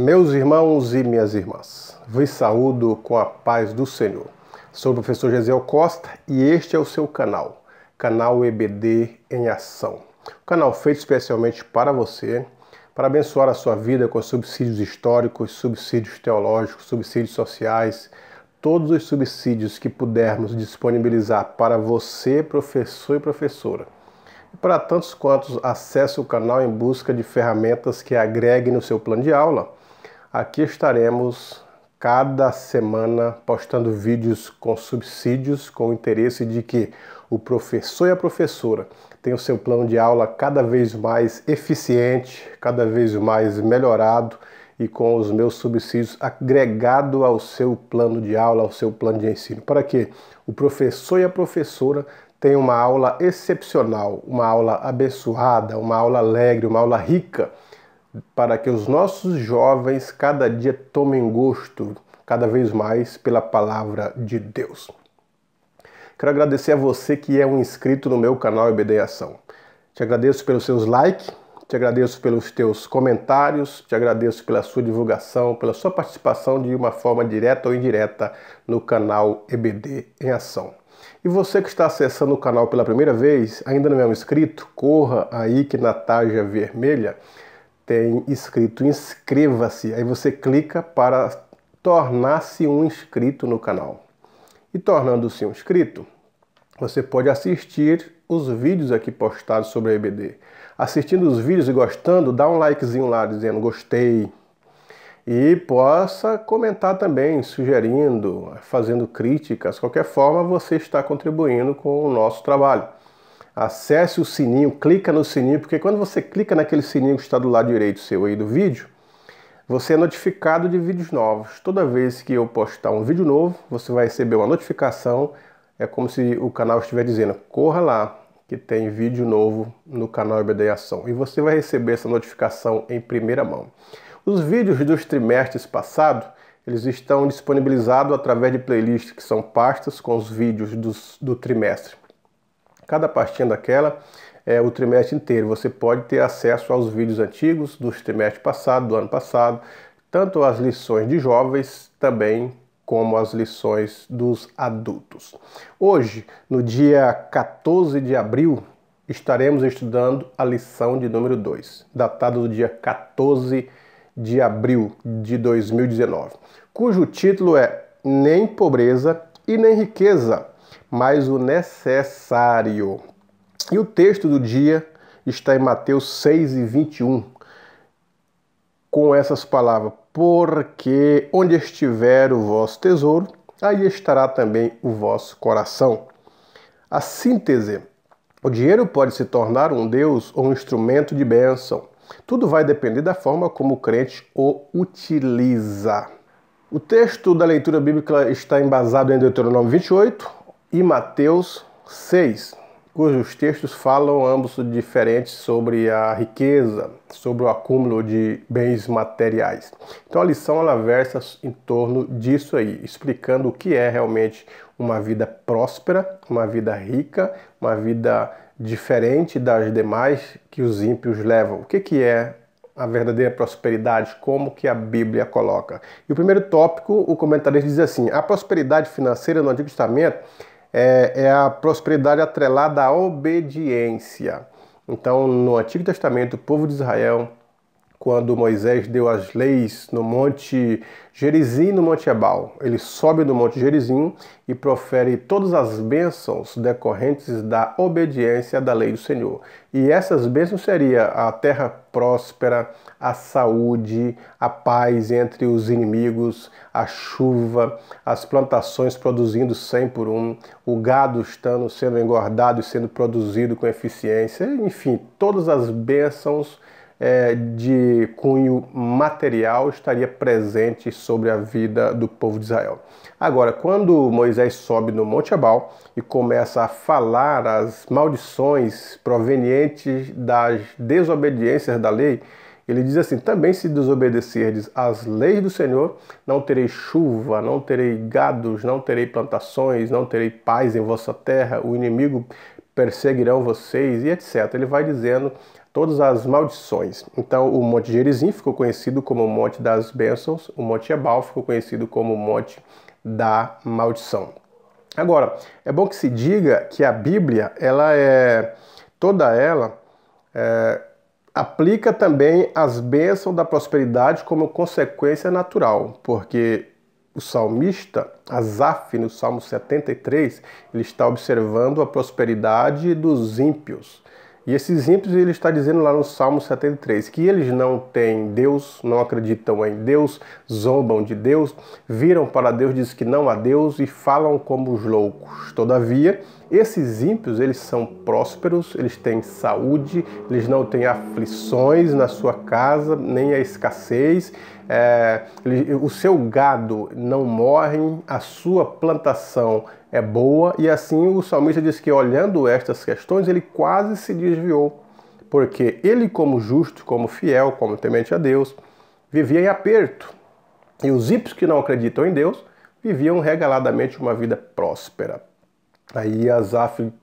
Meus irmãos e minhas irmãs, vos saúdo com a paz do Senhor. Sou o professor Gesiel Costa e este é o seu canal, canal EBD em Ação. Um canal feito especialmente para você, para abençoar a sua vida com subsídios históricos, subsídios teológicos, subsídios sociais, todos os subsídios que pudermos disponibilizar para você, professor e professora. E para tantos quantos acessam o canal em busca de ferramentas que agreguem no seu plano de aula, aqui estaremos cada semana postando vídeos com subsídios, com o interesse de que o professor e a professora tenham o seu plano de aula cada vez mais eficiente, cada vez mais melhorado e com os meus subsídios agregado ao seu plano de aula, ao seu plano de ensino, para que o professor e a professora tem uma aula excepcional, uma aula abençoada, uma aula alegre, uma aula rica, para que os nossos jovens cada dia tomem gosto cada vez mais pela palavra de Deus. Quero agradecer a você que é um inscrito no meu canal EBD em Ação. Te agradeço pelos seus likes, te agradeço pelos teus comentários, te agradeço pela sua divulgação, pela sua participação de uma forma direta ou indireta no canal EBD em Ação. E você que está acessando o canal pela primeira vez, ainda não é um inscrito, corra aí que na tarja vermelha tem escrito inscreva-se. Aí você clica para tornar-se um inscrito no canal. E tornando-se um inscrito, você pode assistir os vídeos aqui postados sobre a EBD. Assistindo os vídeos e gostando, dá um likezinho lá dizendo gostei. E possa comentar também, sugerindo, fazendo críticas. De qualquer forma, você está contribuindo com o nosso trabalho. Acesse o sininho, clica no sininho, porque quando você clica naquele sininho que está do lado direito seu aí do vídeo, você é notificado de vídeos novos. Toda vez que eu postar um vídeo novo, você vai receber uma notificação. É como se o canal estiver dizendo, corra lá, que tem vídeo novo no canal EBD em Ação. E você vai receber essa notificação em primeira mão. Os vídeos dos trimestres passados, eles estão disponibilizados através de playlists, que são pastas com os vídeos do trimestre. Cada pastinha daquela é o trimestre inteiro. Você pode ter acesso aos vídeos antigos dos trimestres passados, do ano passado, tanto as lições de jovens também como as lições dos adultos. Hoje, no dia 14 de abril, estaremos estudando a lição de número 2, datada do dia 14 de abril de 2019, cujo título é Nem Pobreza e Nem Riqueza, mas o Necessário. E o texto do dia está em Mateus 6:21, com essas palavras: porque onde estiver o vosso tesouro, aí estará também o vosso coração. A síntese: o dinheiro pode se tornar um Deus ou um instrumento de bênção. Tudo vai depender da forma como o crente o utiliza. O texto da leitura bíblica está embasado em Deuteronômio 28 e Mateus 6, cujos textos falam ambos diferentes sobre a riqueza, sobre o acúmulo de bens materiais. Então a lição ela versa em torno disso aí, explicando o que é realmente uma vida próspera, uma vida rica, uma vida diferente das demais que os ímpios levam. O que é a verdadeira prosperidade? Como que a Bíblia coloca? E o primeiro tópico, o comentarista diz assim: a prosperidade financeira no Antigo Testamento é a prosperidade atrelada à obediência. Então, no Antigo Testamento, o povo de Israel, quando Moisés deu as leis no Monte Gerizim e no Monte Ebal, ele sobe no Monte Gerizim e profere todas as bênçãos decorrentes da obediência da lei do Senhor. E essas bênçãos seriam a terra próspera, a saúde, a paz entre os inimigos, a chuva, as plantações produzindo 100 por 1, o gado sendo engordado e sendo produzido com eficiência, enfim, todas as bênçãos de cunho material estaria presente sobre a vida do povo de Israel. Agora, quando Moisés sobe no Monte Ebal e começa a falar as maldições provenientes das desobediências da lei, ele diz assim: também se desobedecerdes às leis do Senhor, não terei chuva, não terei gados, não terei plantações, não terei paz em vossa terra, o inimigo perseguirão vocês e etc. Ele vai dizendo todas as maldições. Então o Monte Gerizim ficou conhecido como o Monte das Bênçãos, o Monte Ebal ficou conhecido como o Monte da Maldição. Agora, é bom que se diga que a Bíblia, toda ela aplica também as bênçãos da prosperidade como consequência natural, porque o salmista Asaf, no Salmo 73, ele está observando a prosperidade dos ímpios. E esses ímpios, ele está dizendo lá no Salmo 73, que eles não têm Deus, não acreditam em Deus, zombam de Deus, viram para Deus, dizem que não há Deus e falam como os loucos. Todavia, esses ímpios, eles são prósperos, eles têm saúde, eles não têm aflições na sua casa, nem a escassez, o seu gado não morre, a sua plantação é boa, e assim o salmista diz que olhando estas questões ele quase se desviou, porque ele, como justo, como fiel, como temente a Deus, vivia em aperto, e os ímpios que não acreditam em Deus viviam regaladamente uma vida próspera. Aí Asaf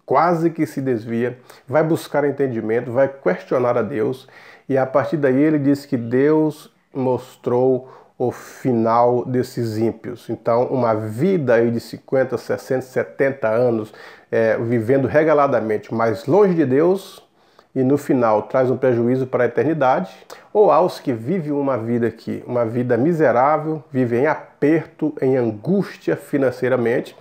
quase que se desvia, vai buscar entendimento, vai questionar a Deus, e a partir daí ele diz que Deus mostrou o final desses ímpios. Então, uma vida aí de 50, 60, 70 anos, vivendo regaladamente, mas longe de Deus, e no final traz um prejuízo para a eternidade, ou aos que vivem uma vida aqui, uma vida miserável, vivem em aperto, em angústia financeiramente,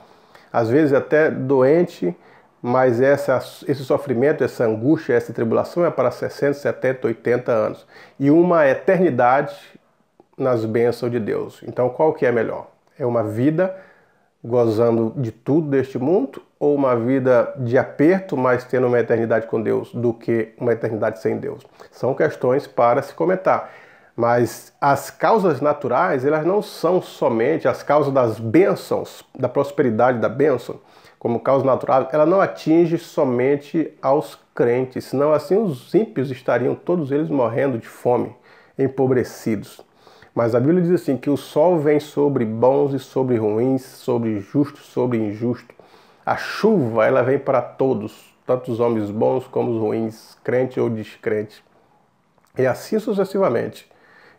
às vezes até doente, mas esse sofrimento, essa angústia, essa tribulação é para 60, 70, 80 anos. E uma eternidade nas bênçãos de Deus. Então qual que é melhor? É uma vida gozando de tudo deste mundo ou uma vida de aperto, mas tendo uma eternidade com Deus, do que uma eternidade sem Deus? São questões para se comentar. Mas as causas naturais, elas não são somente as causas das bênçãos, da prosperidade da bênção, como causa natural, ela não atinge somente aos crentes, senão assim os ímpios estariam todos eles morrendo de fome, empobrecidos. Mas a Bíblia diz assim, que o sol vem sobre bons e sobre ruins, sobre justos, sobre injustos. A chuva, ela vem para todos, tanto os homens bons como os ruins, crente ou descrente. E assim sucessivamente.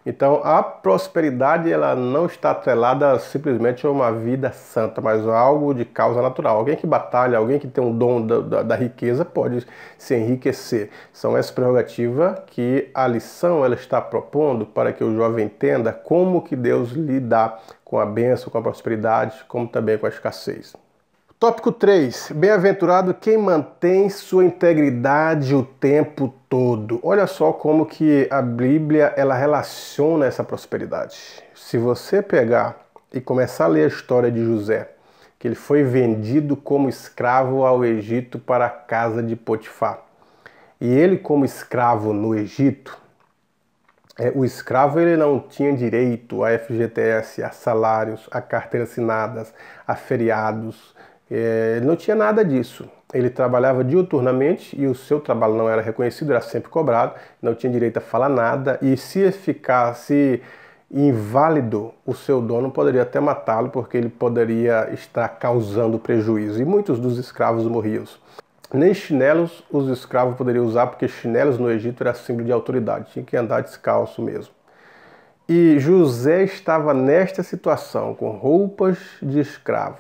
Então, a prosperidade, ela não está atrelada simplesmente a uma vida santa, mas a algo de causa natural. Alguém que batalha, alguém que tem um dom da riqueza pode se enriquecer. São essa prerrogativa que a lição ela está propondo para que o jovem entenda como que Deus lida com a bênção, com a prosperidade, como também com a escassez. Tópico 3. Bem-aventurado quem mantém sua integridade o tempo todo. Olha só como que a Bíblia ela relaciona essa prosperidade. Se você pegar e começar a ler a história de José, que ele foi vendido como escravo ao Egito para a casa de Potifar. E ele como escravo no Egito, o escravo ele não tinha direito a FGTS, a salários, a carteiras assinadas, a feriados. Ele não tinha nada disso. Ele trabalhava diuturnamente e o seu trabalho não era reconhecido, era sempre cobrado, não tinha direito a falar nada e se ficasse inválido, o seu dono poderia até matá-lo porque ele poderia estar causando prejuízo. E muitos dos escravos morriam. Nem chinelos os escravos poderiam usar porque chinelos no Egito era símbolo de autoridade, tinha que andar descalço mesmo. E José estava nesta situação, com roupas de escravo,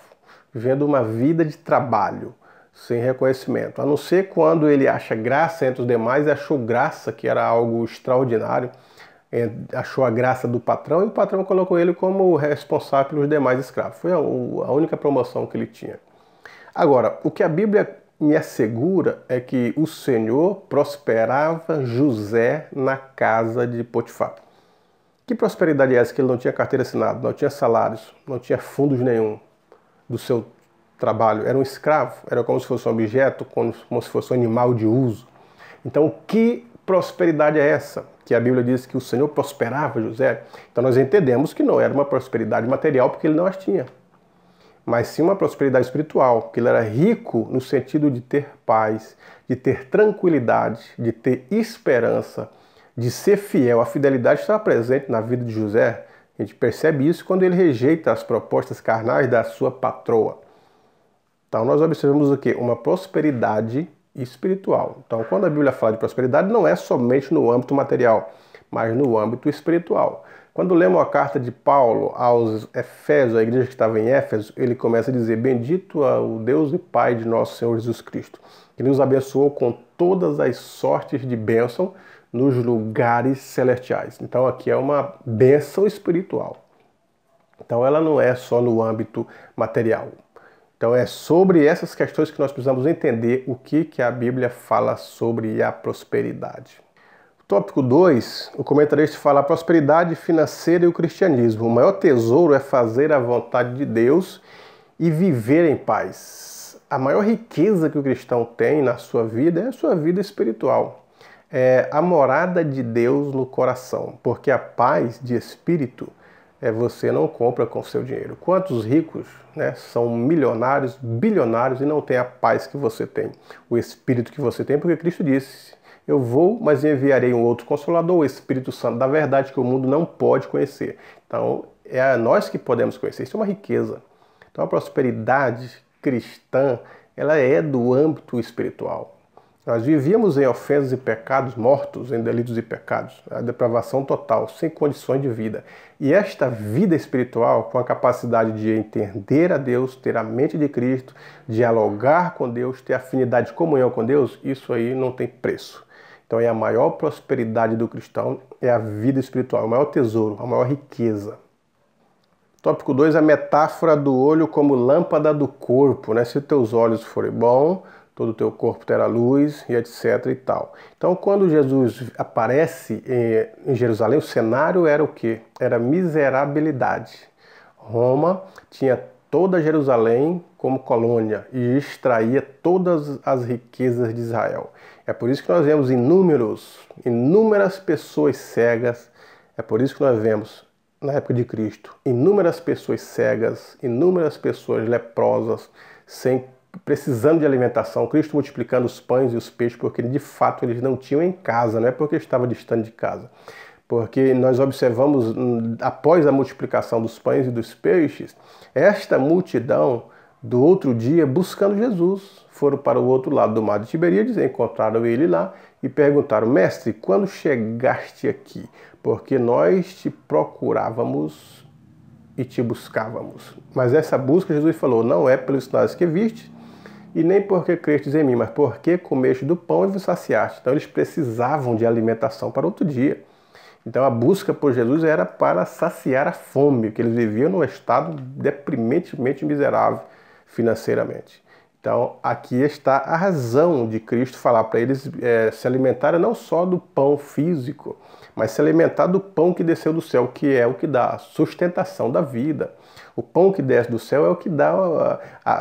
vivendo uma vida de trabalho, sem reconhecimento. A não ser quando ele acha graça entre os demais, e achou graça, que era algo extraordinário, achou a graça do patrão, e o patrão colocou ele como responsável pelos demais escravos. Foi a única promoção que ele tinha. Agora, o que a Bíblia me assegura é que o Senhor prosperava José na casa de Potifar. Que prosperidade é essa? Que ele não tinha carteira assinada, não tinha salários, não tinha fundos nenhum do seu trabalho, era um escravo, era como se fosse um objeto, como se fosse um animal de uso. Então, que prosperidade é essa? Que a Bíblia diz que o Senhor prosperava José. Então nós entendemos que não era uma prosperidade material, porque ele não as tinha, mas sim uma prosperidade espiritual, porque ele era rico no sentido de ter paz, de ter tranquilidade, de ter esperança, de ser fiel. A fidelidade estava presente na vida de José. A gente percebe isso quando ele rejeita as propostas carnais da sua patroa. Então nós observamos o quê? Uma prosperidade espiritual. Então quando a Bíblia fala de prosperidade, não é somente no âmbito material, mas no âmbito espiritual. Quando lemos a carta de Paulo aos Efésios, a igreja que estava em Éfeso, ele começa a dizer: bendito é o Deus e Pai de nosso Senhor Jesus Cristo, que nos abençoou com todas as sortes de bênção nos lugares celestiais. Então aqui é uma bênção espiritual. Então ela não é só no âmbito material. Então é sobre essas questões que nós precisamos entender o que a Bíblia fala sobre a prosperidade. Tópico 2, o comentarista fala: a prosperidade financeira e o cristianismo. O maior tesouro é fazer a vontade de Deus e viver em paz. A maior riqueza que o cristão tem na sua vida é a sua vida espiritual. É a morada de Deus no coração, porque a paz de espírito você não compra com seu dinheiro. Quantos ricos, são milionários, bilionários e não têm a paz que você tem, o espírito que você tem, porque Cristo disse: eu vou, mas enviarei um outro Consolador, o Espírito Santo da verdade, que o mundo não pode conhecer. Então, é nós que podemos conhecer. Isso é uma riqueza. Então, a prosperidade cristã, ela é do âmbito espiritual. Nós vivíamos em ofensas e pecados, mortos em delitos e pecados, a depravação total, sem condições de vida. E esta vida espiritual, com a capacidade de entender a Deus, ter a mente de Cristo, dialogar com Deus, ter afinidade de comunhão com Deus, isso aí não tem preço. Então é a maior prosperidade do cristão, é a vida espiritual, o maior tesouro, a maior riqueza. Tópico 2, a metáfora do olho como lâmpada do corpo. Se teus olhos forem bons, todo o teu corpo terá luz, e etc. e tal. Então, quando Jesus aparece em Jerusalém, o cenário era o quê? Era miserabilidade. Roma tinha toda Jerusalém como colônia e extraía todas as riquezas de Israel. É por isso que nós vemos inúmeras pessoas cegas. É por isso que nós vemos, na época de Cristo, inúmeras pessoas cegas, inúmeras pessoas leprosas, precisando de alimentação, Cristo multiplicando os pães e os peixes, porque de fato eles não tinham em casa, não é porque estava distante de casa. Porque nós observamos, após a multiplicação dos pães e dos peixes, esta multidão do outro dia buscando Jesus. Foram para o outro lado do mar de Tiberíades, encontraram ele lá e perguntaram: mestre, quando chegaste aqui? Porque nós te procurávamos e te buscávamos. Mas essa busca, Jesus falou, não é pelos sinais que viste, e nem porque crestes em mim, mas porque comeste do pão e vos saciaste. Então eles precisavam de alimentação para outro dia. Então a busca por Jesus era para saciar a fome, porque eles viviam num estado deprimentemente miserável financeiramente. Então aqui está a razão de Cristo falar para eles se alimentarem não só do pão físico, mas se alimentar do pão que desceu do céu, que é o que dá a sustentação da vida. O pão que desce do céu é o que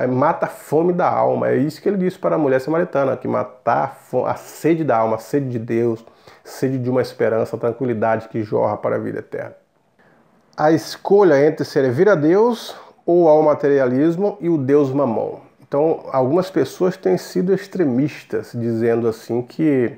mata a fome da alma. É isso que ele disse para a mulher samaritana, que matar a sede da alma, a sede de Deus, sede de uma esperança, tranquilidade que jorra para a vida eterna. A escolha entre servir a Deus ou ao materialismo e o Deus Mamon. Então, algumas pessoas têm sido extremistas, dizendo assim que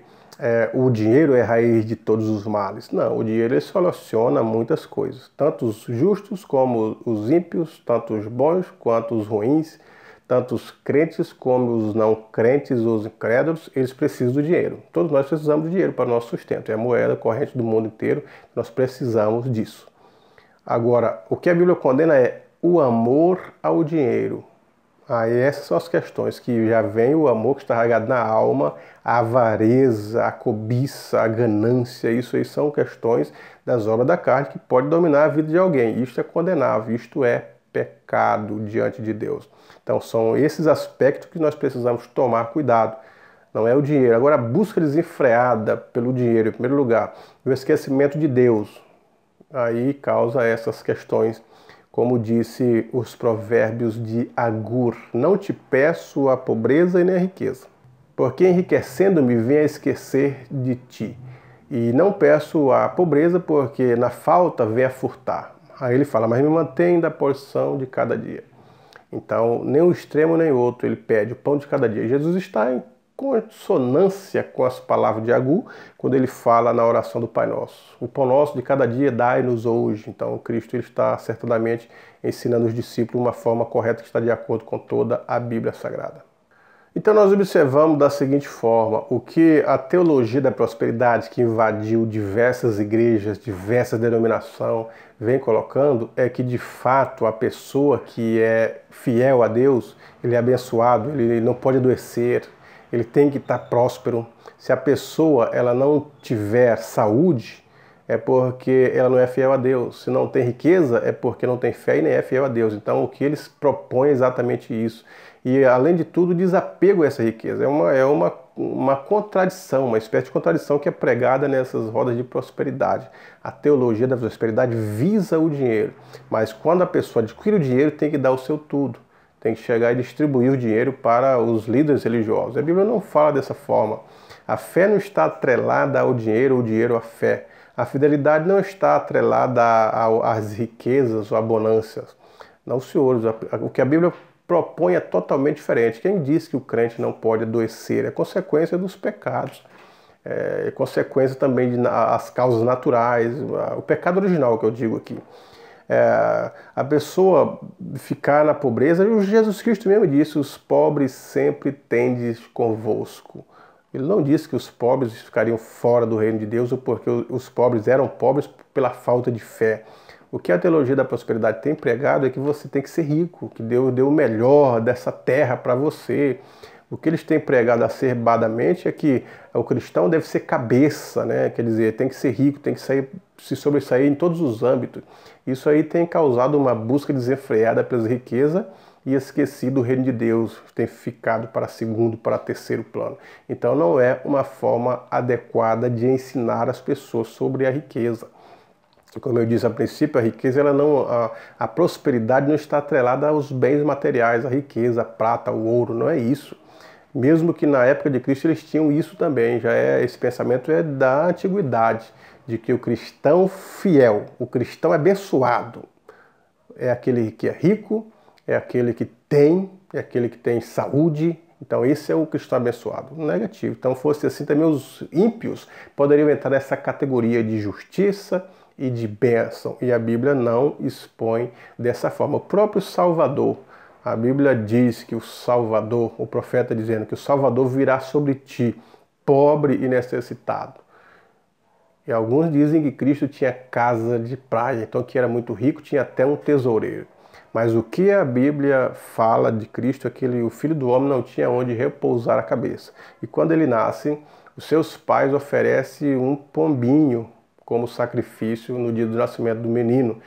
o dinheiro é a raiz de todos os males. Não, o dinheiro ele soluciona muitas coisas, tanto os justos como os ímpios, tanto os bons quanto os ruins, tanto os crentes como os não crentes, os incrédulos, eles precisam do dinheiro. Todos nós precisamos de dinheiro para o nosso sustento, é a moeda corrente do mundo inteiro, nós precisamos disso. Agora, o que a Bíblia condena é o amor ao dinheiro. Aí essas são as questões, que já vem o amor que está arraigado na alma, a avareza, a cobiça, a ganância, isso aí são questões das obras da carne que pode dominar a vida de alguém. Isto é condenável, isto é pecado diante de Deus. Então são esses aspectos que nós precisamos tomar cuidado. Não é o dinheiro. Agora a busca desenfreada pelo dinheiro, em primeiro lugar, e o esquecimento de Deus, aí causa essas questões. Como disse os provérbios de Agur, não te peço a pobreza e nem a riqueza, porque enriquecendo-me vem a esquecer de ti. E não peço a pobreza, porque na falta vem a furtar. Aí ele fala, mas me mantém da porção de cada dia. Então, nem um extremo nem o outro, ele pede o pão de cada dia. Jesus está em consonância com as palavras de Agur, quando ele fala na oração do Pai Nosso. O pão nosso de cada dia dai-nos hoje. Então, Cristo ele está certamente ensinando os discípulos uma forma correta que está de acordo com toda a Bíblia Sagrada. Então, nós observamos da seguinte forma, o que a teologia da prosperidade, que invadiu diversas igrejas, diversas denominações, vem colocando, é que, de fato, a pessoa que é fiel a Deus, ele é abençoado, ele não pode adoecer, ele tem que estar próspero. Se a pessoa ela não tiver saúde, é porque ela não é fiel a Deus. Se não tem riqueza, é porque não tem fé e nem é fiel a Deus. Então, o que eles propõem é exatamente isso. E, além de tudo, desapego a essa riqueza. É uma contradição, uma espécie de contradição que é pregada nessas rodas de prosperidade. A teologia da prosperidade visa o dinheiro, mas quando a pessoa adquire o dinheiro, tem que dar o seu tudo. Tem que chegar e distribuir o dinheiro para os líderes religiosos. A Bíblia não fala dessa forma. A fé não está atrelada ao dinheiro, ou o dinheiro à fé. A fidelidade não está atrelada às riquezas ou à bonâncias. Não, senhores. O que a Bíblia propõe é totalmente diferente. Quem diz que o crente não pode adoecer é consequência dos pecados. É consequência também das causas naturais. O pecado original que eu digo aqui. A pessoa ficar na pobreza, e Jesus Cristo mesmo disse, os pobres sempre tendes convosco. Ele não disse que os pobres ficariam fora do reino de Deus ou porque os pobres eram pobres pela falta de fé. O que a teologia da prosperidade tem pregado é que você tem que ser rico, que Deus deu o melhor dessa terra para você. O que eles têm pregado acerbadamente é que o cristão deve ser cabeça, né? Quer dizer, tem que ser rico, tem que se sobressair em todos os âmbitos. Isso aí tem causado uma busca desenfreada pelas riquezas e esquecido o reino de Deus, tem ficado para segundo, para terceiro plano. Então não é uma forma adequada de ensinar as pessoas sobre a riqueza. Como eu disse a princípio, a riqueza, a prosperidade não está atrelada aos bens materiais, a riqueza, a prata, o ouro, não é isso. Mesmo que na época de Cristo eles tinham isso também, esse pensamento é da antiguidade, de que o cristão fiel, o cristão abençoado, é aquele que é rico, é aquele que tem saúde. Então esse é o cristão abençoado, negativo. Então fosse assim também os ímpios poderiam entrar nessa categoria de justiça e de bênção. E a Bíblia não expõe dessa forma. O próprio Salvador, a Bíblia diz que o Salvador, o profeta dizendo que o Salvador virá sobre ti, pobre e necessitado. E alguns dizem que Cristo tinha casa de praia, então que era muito rico, tinha até um tesoureiro. Mas o que a Bíblia fala de Cristo é que o Filho do Homem não tinha onde repousar a cabeça. E quando ele nasce, os seus pais oferecem um pombinho como sacrifício no dia do nascimento do menino.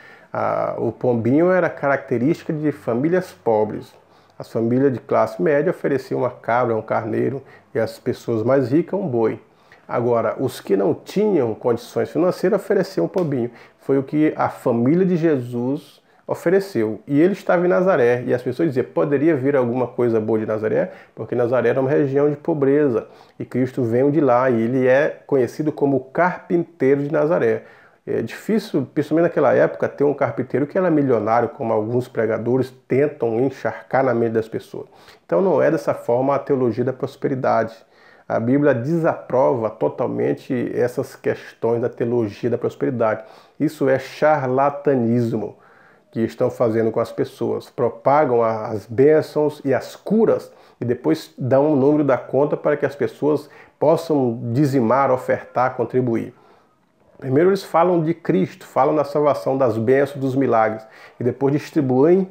O pombinho era característica de famílias pobres. As famílias de classe média ofereciam uma cabra, um carneiro, e as pessoas mais ricas um boi. Agora, os que não tinham condições financeiras ofereciam um pombinho. Foi o que a família de Jesus ofereceu. E ele estava em Nazaré. E as pessoas diziam, poderia vir alguma coisa boa de Nazaré? Porque Nazaré era uma região de pobreza. E Cristo veio de lá. E ele é conhecido como o carpinteiro de Nazaré. É difícil, principalmente naquela época, ter um carpinteiro que era milionário, como alguns pregadores tentam encharcar na mente das pessoas. Então não é dessa forma a teologia da prosperidade. A Bíblia desaprova totalmente essas questões da teologia da prosperidade. Isso é charlatanismo que estão fazendo com as pessoas. Propagam as bênçãos e as curas e depois dão o número da conta para que as pessoas possam dizimar, ofertar, contribuir. Primeiro eles falam de Cristo, falam da salvação, das bênçãos, dos milagres e depois distribuem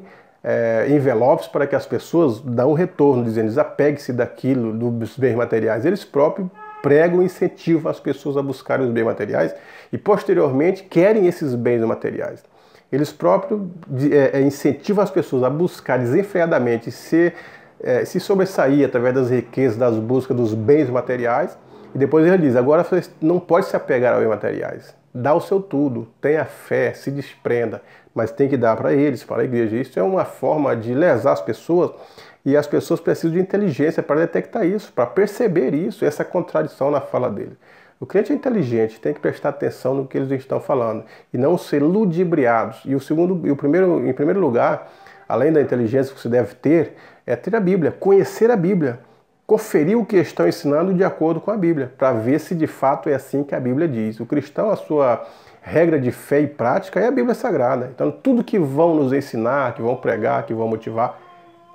envelopes para que as pessoas dão um retorno, dizendo desapegue-se daquilo, dos bens materiais. Eles próprios pregam e incentivam as pessoas a buscarem os bens materiais e posteriormente querem esses bens materiais. Eles próprios incentivam as pessoas a buscar desenfreadamente se sobressair através das riquezas, das buscas dos bens materiais. E depois ele diz, agora você não pode se apegar aos bens materiais. Dá o seu tudo, tenha fé, se desprenda, mas tem que dar para eles, para a igreja. Isso é uma forma de lesar as pessoas e as pessoas precisam de inteligência para detectar isso, para perceber isso, essa contradição na fala dele. O crente é inteligente, tem que prestar atenção no que eles estão falando e não ser ludibriados. E em primeiro lugar, além da inteligência que você deve ter, é ter a Bíblia, conhecer a Bíblia. conferir o que estão ensinando de acordo com a Bíblia, para ver se de fato é assim que a Bíblia diz. O cristão, a sua regra de fé e prática é a Bíblia Sagrada. Então tudo que vão nos ensinar, que vão pregar, que vão motivar,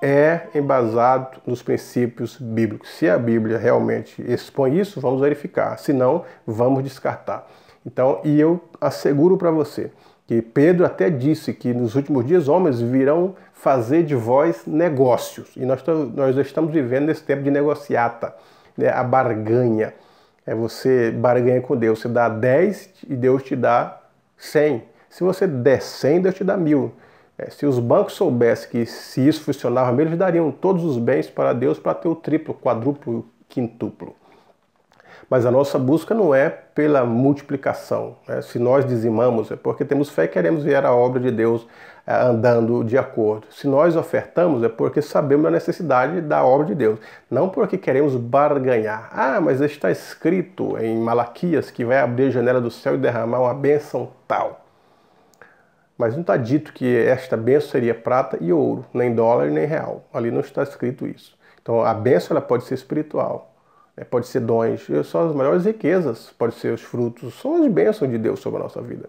é embasado nos princípios bíblicos. Se a Bíblia realmente expõe isso, vamos verificar. Se não, vamos descartar. Então, e eu asseguro para você que Pedro até disse que nos últimos dias homens virão fazer de vós negócios. E nós estamos vivendo nesse tempo de negociata, né? A barganha. É você barganha com Deus. Você dá 10 e Deus te dá 100. Se você der 100, Deus te dá 1000. Se os bancos soubessem que se isso funcionava mesmo, eles dariam todos os bens para Deus para ter o triplo, quadruplo, quintuplo. Mas a nossa busca não é pela multiplicação. Né? Se nós dizimamos, é porque temos fé e queremos ver a obra de Deus andando de acordo. Se nós ofertamos, é porque sabemos da necessidade da obra de Deus. Não porque queremos barganhar. Ah, mas está escrito em Malaquias que vai abrir a janela do céu e derramar uma bênção tal. Mas não está dito que esta bênção seria prata e ouro, nem dólar nem real. Ali não está escrito isso. Então a bênção ela pode ser espiritual, pode ser dons, são as maiores riquezas, pode ser os frutos, são as bênçãos de Deus sobre a nossa vida.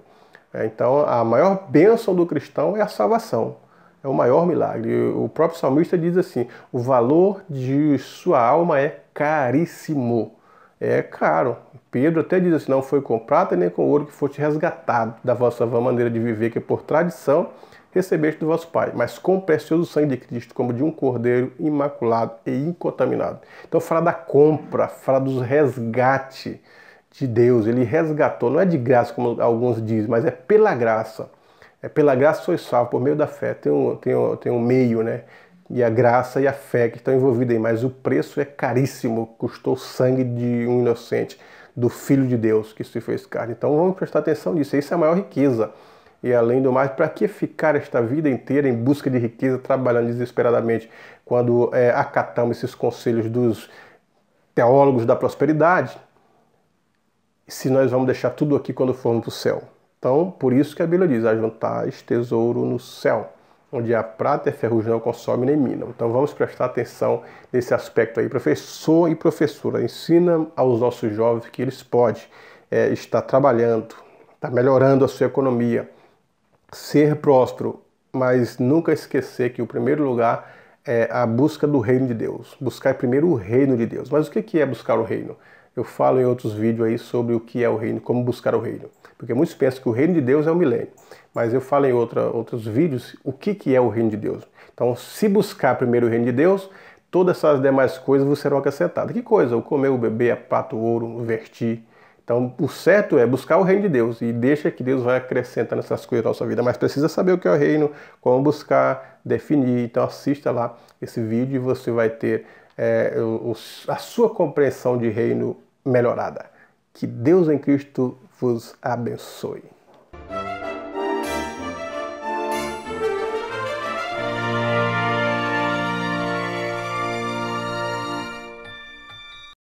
Então a maior bênção do cristão é a salvação, é o maior milagre. O próprio salmista diz assim, o valor de sua alma é caríssimo. É caro. Pedro até diz assim, não foi com prata nem com ouro que foste resgatado da vossa vã maneira de viver, que por tradição recebeste do vosso Pai, mas com o precioso sangue de Cristo, como de um cordeiro imaculado e incontaminado. Então fala da compra, fala dos resgate de Deus. Ele resgatou, não é de graça como alguns dizem, mas é pela graça. É pela graça sois salvos, por meio da fé. Tem um meio, né? E a graça e a fé que estão envolvidas aí, mas o preço é caríssimo, custou o sangue de um inocente, do Filho de Deus que se fez carne. Então vamos prestar atenção nisso, isso é a maior riqueza. E além do mais, para que ficar esta vida inteira em busca de riqueza, trabalhando desesperadamente, quando acatamos esses conselhos dos teólogos da prosperidade, se nós vamos deixar tudo aqui quando formos para o céu? Então, por isso que a Bíblia diz, ajuntais tesouro no céu, onde a prata e a ferrugem não consomem nem minam. Então vamos prestar atenção nesse aspecto aí. Professor e professora, ensina aos nossos jovens que eles podem estar trabalhando, estar melhorando a sua economia, ser próspero, mas nunca esquecer que o primeiro lugar é a busca do reino de Deus. Buscar primeiro o reino de Deus. Mas o que é buscar o reino? Eu falo em outros vídeos aí sobre o que é o reino, como buscar o reino. Porque muitos pensam que o reino de Deus é o milênio. Mas eu falo em outros vídeos o que é o reino de Deus. Então, se buscar primeiro o reino de Deus, todas essas demais coisas vos serão acrescentadas. Que coisa? O comer, o beber, a prata, o ouro, o vestir. Então, o certo é buscar o reino de Deus e deixa que Deus vai acrescentando essas coisas na nossa vida. Mas precisa saber o que é o reino, como buscar, definir. Então, assista lá esse vídeo e você vai ter a sua compreensão de reino melhorada. Que Deus em Cristo vos abençoe.